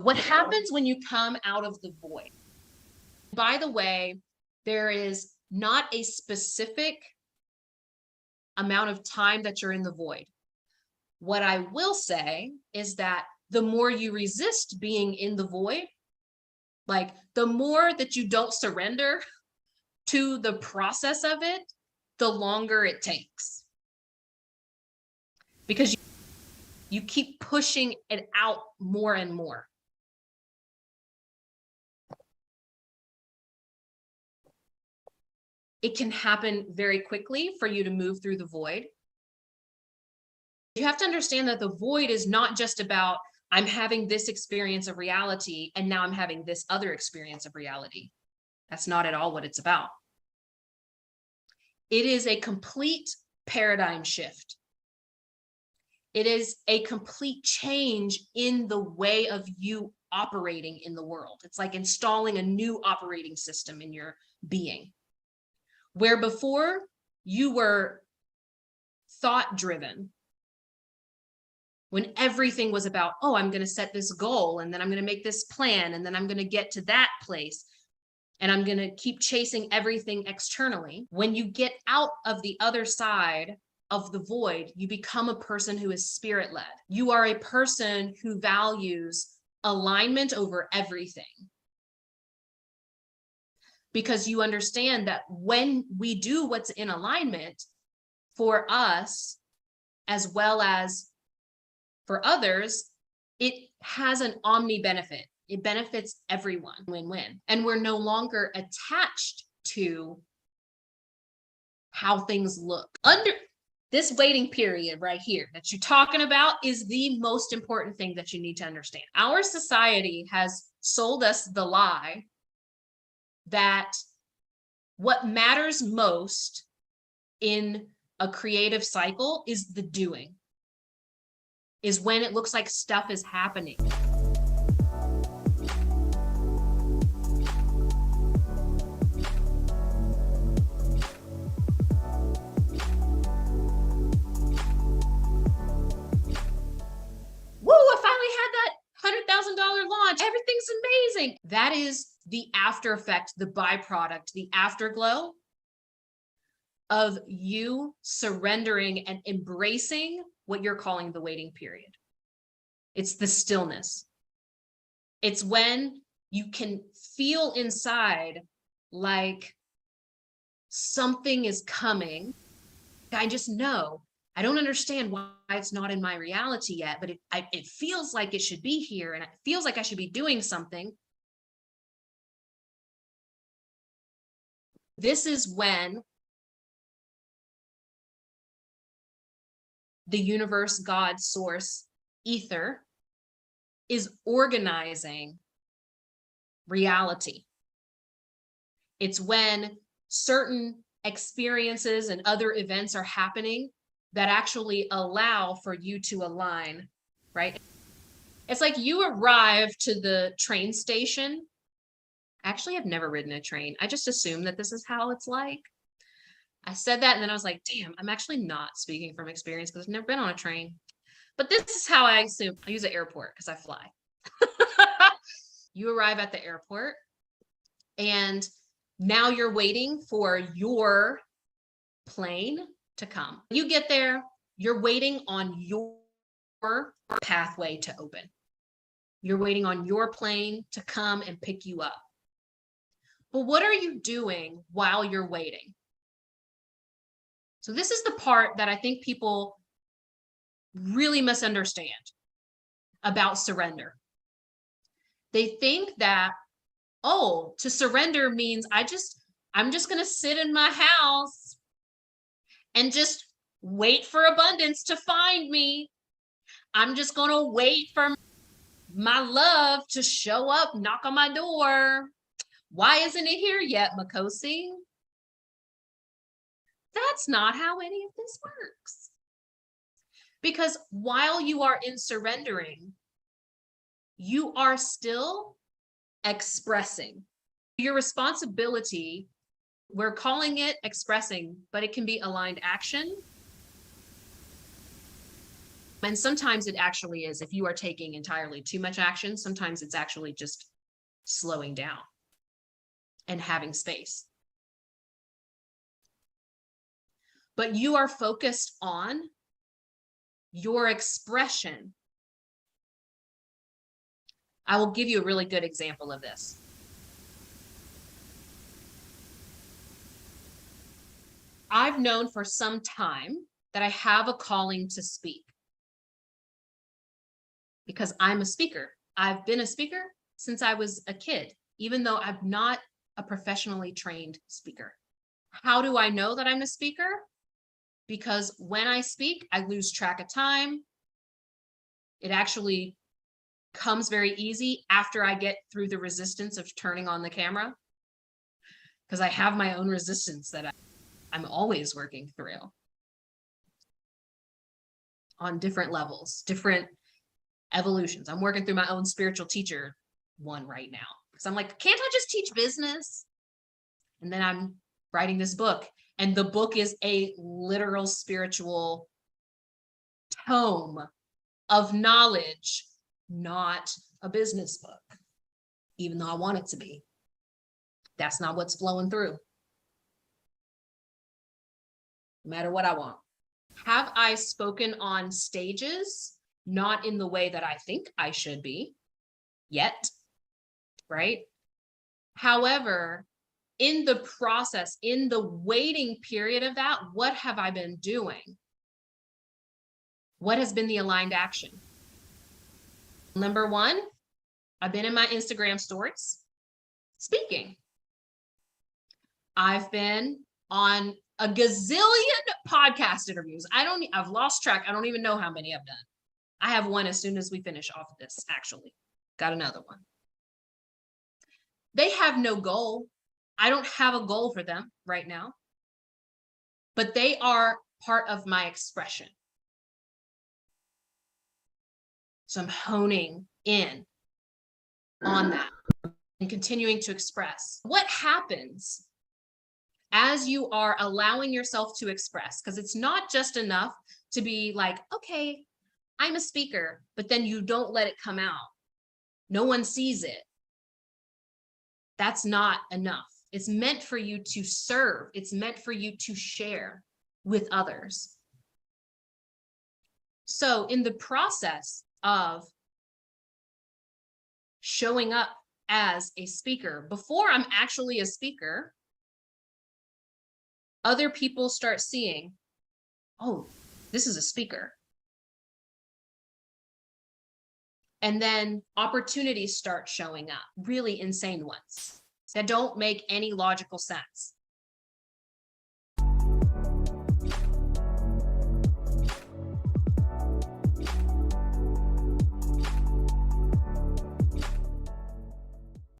What happens when you come out of the void? By the way, there is not a specific amount of time that you're in the void. What I will say is that the more you resist being in the void, like the more that you don't surrender to the process of it, the longer it takes. Because you keep pushing it out more and more. It can happen very quickly for you to move through the void. You have to understand that the void is not just about, I'm having this experience of reality and now I'm having this other experience of reality. That's not at all what it's about. It is a complete paradigm shift. It is a complete change in the way of you operating in the world. It's like installing a new operating system in your being. Where before you were thought driven, when everything was about, oh, I'm going to set this goal and then I'm going to make this plan and then I'm going to get to that place and I'm going to keep chasing everything externally. When you get out of the other side of the void, you become a person who is spirit led. You are a person who values alignment over everything. Because you understand that when we do what's in alignment for us, as well as for others, it has an omni-benefit. It benefits everyone, win-win. And we're no longer attached to how things look. Under this waiting period right here that you're talking about is the most important thing that you need to understand. Our society has sold us the lie that what matters most in a creative cycle is the doing, is when it looks like stuff is happening. Woo, I finally had that $100,000 launch. Everything's amazing. That is the after effect, the byproduct, the afterglow of you surrendering and embracing what you're calling the waiting period. It's the stillness. It's when you can feel inside like something is coming. I just know. I don't understand why it's not in my reality yet, but it feels like it should be here and it feels like I should be doing something. This is when the universe, God, source, ether is organizing reality. It's when certain experiences and other events are happening that actually allow for you to align, right? It's like you arrive to the train station. Actually, I've never ridden a train. I just assume that this is how it's like. I said that and then I was like, damn, I'm actually not speaking from experience because I've never been on a train. But this is how I assume. I use an airport because I fly. You arrive at the airport and now you're waiting for your plane to come. You get there, you're waiting on your pathway to open. You're waiting on your plane to come and pick you up. But what are you doing while you're waiting? So this is the part that I think people really misunderstand about surrender. They think that, oh, to surrender means I'm just going to sit in my house and just wait for abundance to find me. I'm just going to wait for my love to show up, knock on my door. Why isn't it here yet, Makosi? That's not how any of this works. Because while you are in surrendering, you are still expressing. Your responsibility, we're calling it expressing, but it can be aligned action. And sometimes it actually is, if you are taking entirely too much action, sometimes it's actually just slowing down and having space. But you are focused on your expression. I will give you a really good example of this. I've known for some time that I have a calling to speak because I'm a speaker. I've been a speaker since I was a kid, even though I'm not a professionally trained speaker. How do I know that I'm a speaker? Because when I speak, I lose track of time. It actually comes very easy after I get through the resistance of turning on the camera, because I have my own resistance that I'm always working through on different levels, different evolutions. I'm working through my own spiritual teacher one right now, because I'm like, can't I just teach business? And then I'm writing this book, and the book is a literal spiritual tome of knowledge, not a business book, even though I want it to be. That's not what's flowing through, no matter what I want. Have I spoken on stages? Not in the way that I think I should be yet, right? However, in the process, in the waiting period of that, what have I been doing? What has been the aligned action? Number one, I've been in my Instagram stories speaking. I've been on a gazillion podcast interviews. I've lost track. I don't even know how many I've done. I have one as soon as we finish off of this, actually. Got another one. They have no goal. I don't have a goal for them right now, but they are part of my expression. So I'm honing in on that and continuing to express. What happens as you are allowing yourself to express? Because it's not just enough to be like, okay, I'm a speaker, but then you don't let it come out. No one sees it. That's not enough. It's meant for you to serve. It's meant for you to share with others. So in the process of showing up as a speaker, before I'm actually a speaker, other people start seeing, oh, this is a speaker. And then opportunities start showing up, really insane ones that don't make any logical sense.